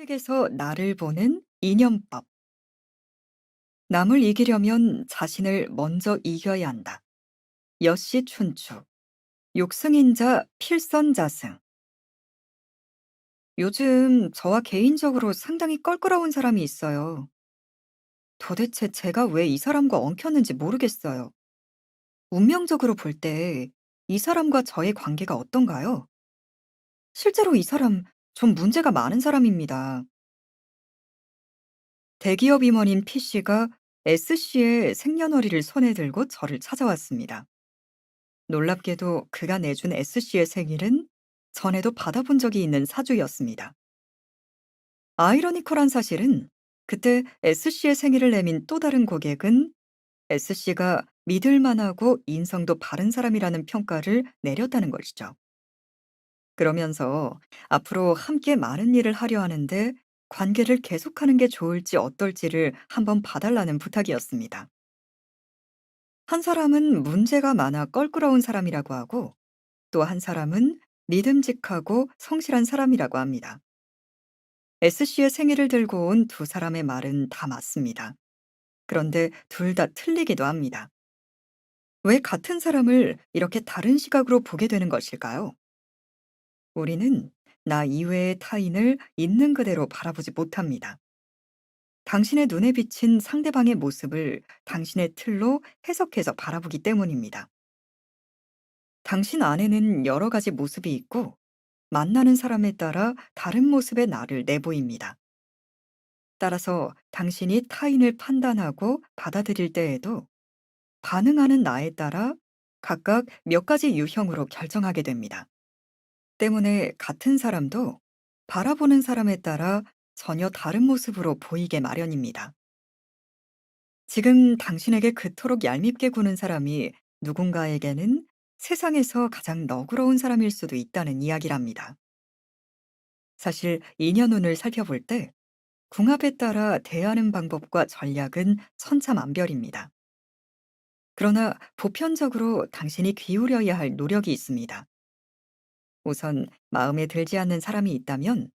책에서 나를 보는 이념법. 남을 이기려면 자신을 먼저 이겨야 한다. 여씨 춘추. 욕승인자 필선자승. 요즘 저와 개인적으로 상당히 껄끄러운 사람이 있어요. 도대체 제가 왜 이 사람과 엉켰는지 모르겠어요. 운명적으로 볼 때 이 사람과 저의 관계가 어떤가요? 실제로 이 사람 좀 문제가 많은 사람입니다. 대기업 임원인 P씨가 S씨의 생년월일을 손에 들고 저를 찾아왔습니다. 놀랍게도 그가 내준 S씨의 생일은 전에도 받아본 적이 있는 사주였습니다. 아이러니컬한 사실은 그때 S씨의 생일을 내민 또 다른 고객은 S씨가 믿을만하고 인성도 바른 사람이라는 평가를 내렸다는 것이죠. 그러면서 앞으로 함께 많은 일을 하려 하는데 관계를 계속하는 게 좋을지 어떨지를 한번 봐달라는 부탁이었습니다. 한 사람은 문제가 많아 껄끄러운 사람이라고 하고 또 한 사람은 믿음직하고 성실한 사람이라고 합니다. S씨의 생일을 들고 온 두 사람의 말은 다 맞습니다. 그런데 둘 다 틀리기도 합니다. 왜 같은 사람을 이렇게 다른 시각으로 보게 되는 것일까요? 우리는 나 이외의 타인을 있는 그대로 바라보지 못합니다. 당신의 눈에 비친 상대방의 모습을 당신의 틀로 해석해서 바라보기 때문입니다. 당신 안에는 여러 가지 모습이 있고 만나는 사람에 따라 다른 모습의 나를 내보입니다. 따라서 당신이 타인을 판단하고 받아들일 때에도 반응하는 나에 따라 각각 몇 가지 유형으로 결정하게 됩니다. 때문에 같은 사람도 바라보는 사람에 따라 전혀 다른 모습으로 보이게 마련입니다. 지금 당신에게 그토록 얄밉게 구는 사람이 누군가에게는 세상에서 가장 너그러운 사람일 수도 있다는 이야기랍니다. 사실 인연운을 살펴볼 때 궁합에 따라 대하는 방법과 전략은 천차만별입니다. 그러나 보편적으로 당신이 기울여야 할 노력이 있습니다. 우선 마음에 들지 않는 사람이 있다면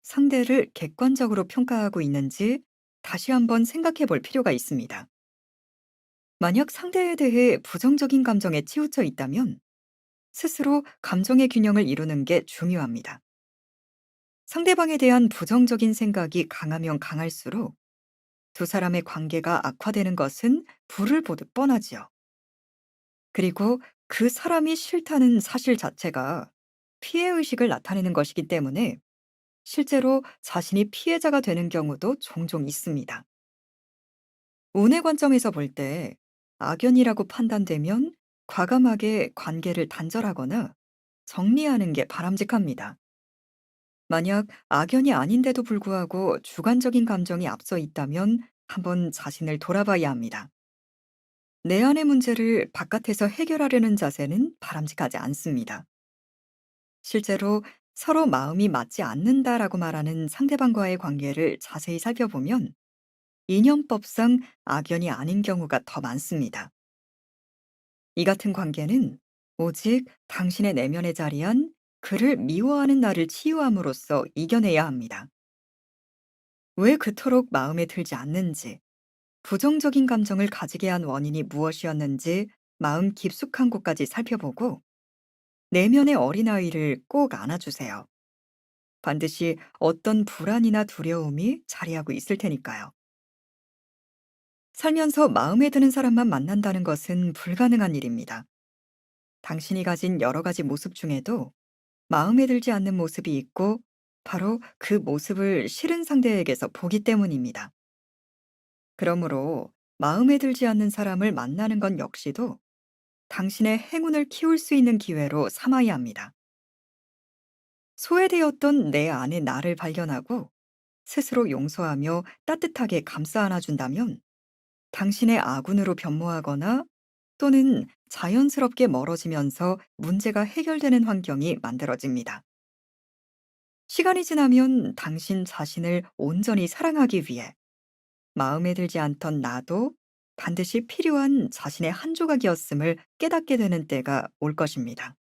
상대를 객관적으로 평가하고 있는지 다시 한번 생각해 볼 필요가 있습니다. 만약 상대에 대해 부정적인 감정에 치우쳐 있다면 스스로 감정의 균형을 이루는 게 중요합니다. 상대방에 대한 부정적인 생각이 강하면 강할수록 두 사람의 관계가 악화되는 것은 불을 보듯 뻔하지요. 그리고 그 사람이 싫다는 사실 자체가 피해의식을 나타내는 것이기 때문에 실제로 자신이 피해자가 되는 경우도 종종 있습니다. 운의 관점에서 볼 때 악연이라고 판단되면 과감하게 관계를 단절하거나 정리하는 게 바람직합니다. 만약 악연이 아닌데도 불구하고 주관적인 감정이 앞서 있다면 한번 자신을 돌아봐야 합니다. 내 안의 문제를 바깥에서 해결하려는 자세는 바람직하지 않습니다. 실제로 서로 마음이 맞지 않는다라고 말하는 상대방과의 관계를 자세히 살펴보면 인연법상 악연이 아닌 경우가 더 많습니다. 이 같은 관계는 오직 당신의 내면에 자리한 그를 미워하는 나를 치유함으로써 이겨내야 합니다. 왜 그토록 마음에 들지 않는지, 부정적인 감정을 가지게 한 원인이 무엇이었는지 마음 깊숙한 곳까지 살펴보고 내면의 어린아이를 꼭 안아주세요. 반드시 어떤 불안이나 두려움이 자리하고 있을 테니까요. 살면서 마음에 드는 사람만 만난다는 것은 불가능한 일입니다. 당신이 가진 여러 가지 모습 중에도 마음에 들지 않는 모습이 있고 바로 그 모습을 싫은 상대에게서 보기 때문입니다. 그러므로 마음에 들지 않는 사람을 만나는 건 역시도 당신의 행운을 키울 수 있는 기회로 삼아야 합니다. 소외되었던 내 안의 나를 발견하고 스스로 용서하며 따뜻하게 감싸 안아준다면 당신의 아군으로 변모하거나 또는 자연스럽게 멀어지면서 문제가 해결되는 환경이 만들어집니다. 시간이 지나면 당신 자신을 온전히 사랑하기 위해 마음에 들지 않던 나도 반드시 필요한 자신의 한 조각이었음을 깨닫게 되는 때가 올 것입니다.